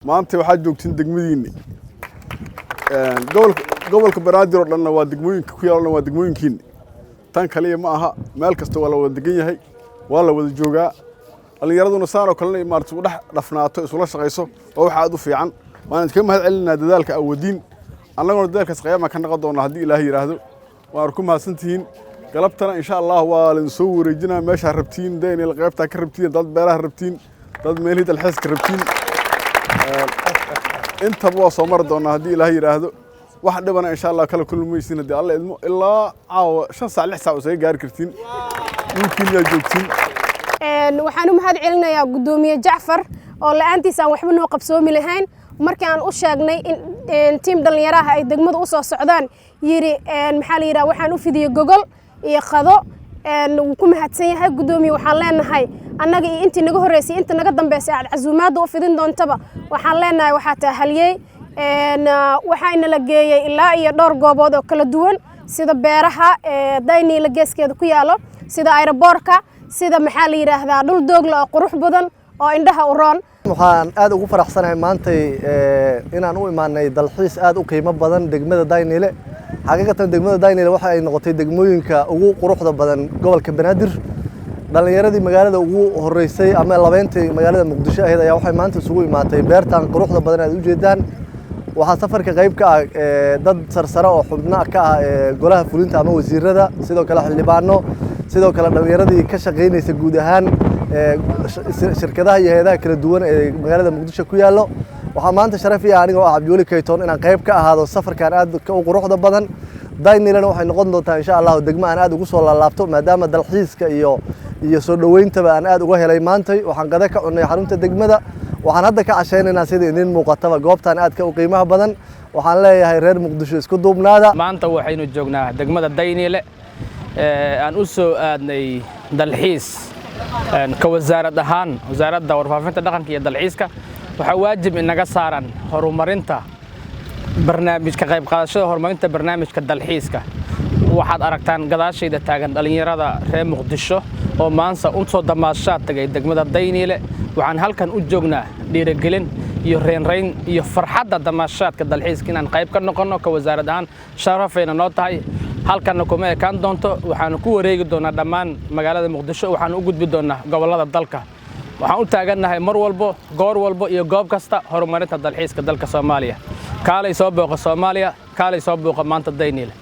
maanta waxaad joogtiin degmadiinni gobolka Banaadir oo dhan waa degmooyinka ku yaalana waa degmooyinkiinni tan kaliya ma aha meel kasta waa la wada degan yahay waa la wada joogaa dhalinyaraduna saan oo kale maartay u dhafnaato isula shaqayso oo waxa aad u fiican waan idinka mahad celinaa dadaalka awoodiin annaguna dadaalkaas qiyaama ka noqon doona haddii Ilaahay yiraahdo waan ku mahadsantihiin galabtana insha Allah waa la soo wareejinaa meesha rabtiin deynil qaybta ka rabtiin dad beeraha rabtiin dad meelihii dalxiiska rabtiin انت بوا سمر دونا هدي الله يراهدو واحد دبنا ان شاء الله كلا كل ميسين هدي الله يدمو الا عاو شن ساعه لح ساعه وسي غار كرتين ممكن يا جوجتين waxaan u mahad celinayaa gudoomiye Jacfar oo la'aantiisa aan waxba noo qabsoomi lahayn markii aan u sheegnay in team dhalinyaraha ay degmada u soo socdaan yiri maxaa la yiraahdaa waxaan u fidiyay gogol iyo qado ku mahadsan yahay gudoomiye waxaan leenahay annaga intii naga horeysay inta naga dambeysay aad casuumaad u fidin doontaba waxaan leenahay waxa tahaliyay waxayna la geeyay ilaa iyo dhowr goobood oo kala duwan sida beeraha daynii la geeskeeda ku yaalo sida aeroboorka sida maxaa la yiraahdaa dhul doog la qurux badan oo indhaha u roon waxaan aad ugu faraxsanahay maanta inaan u imaanay dalxiis aad u qiimo badan degmada Daynile xaqiiqatan degmada Daynile waxa ay noqotay degmooyinka ugu quruxda badan gobolka Banaadir dhalinyaradii magaalada ugu horeysay ama labeyntii magaalada Muqdisho ahayd ayaa waxay maanta isugu imaatay beertan quruxda badan aad u jeedaan waxa safarka qayb ka ah dad sarsare oo xubnaha ka ah golaha fulinta ama wasiirada sidoo kale xildhibaano sidoo kale dhalinyaradii ka shaqeynaysa guud ahaan shirkadaha iyo hay'adaha kala duwan ee magaalada Muqdisho ku yaalo waxa maanta sharaf ii ah aniga oo Cabdi Wali Kayton inaan qayb ka ahaado safarkan aad u quruxda badan Daynilena waxay noqon doontaa insha Allah degmo aan aad ugu soo laabto maadaama dalxiiska iyo soo dhaweynta aan aad uga helay maantay waxaan qada ka cunay xarunta degmada waxaan hadda ka casheynaynaa sida idin muuqataba goobtan aad ka u qiimaha badan waxaan leeyahay reer Muqdisho isku duubnaada maanta waxaynu joognaa degmada Daynile aan u soo aadnay dalxiis ka wasaaradda warfaafinta dhaqanka iyo dalxiiska waxa waajib inaga saaran horumarinta barnaamijka qayb qaadashada horumarinta barnaamijka dalxiiska waxaad aragtaan gadaashayda taagan dhalinyarada reer Muqdisho oo maanta u soo damaashaad tagay degmada Daynile waxaan halkan u joognaa dhiirigelin iyo reenrayn iyo farxadda damaashaadka dalxiiska inaan qayb ka noqono ka wasaaradahan sharafayna noo tahay halkan kuma ekaan doonto waxaan ku wareegi doonaa dhammaan magaalada Muqdisho waxaan u gudbi doonaa gobolada dalka waxaan u taaganahay mar walbo goor walbo iyo goob kasta horumarinta dalxiiska dalka Soomaaliya kaalay soo booqo Soomaaliya kaalay soo booqo maanta Daynile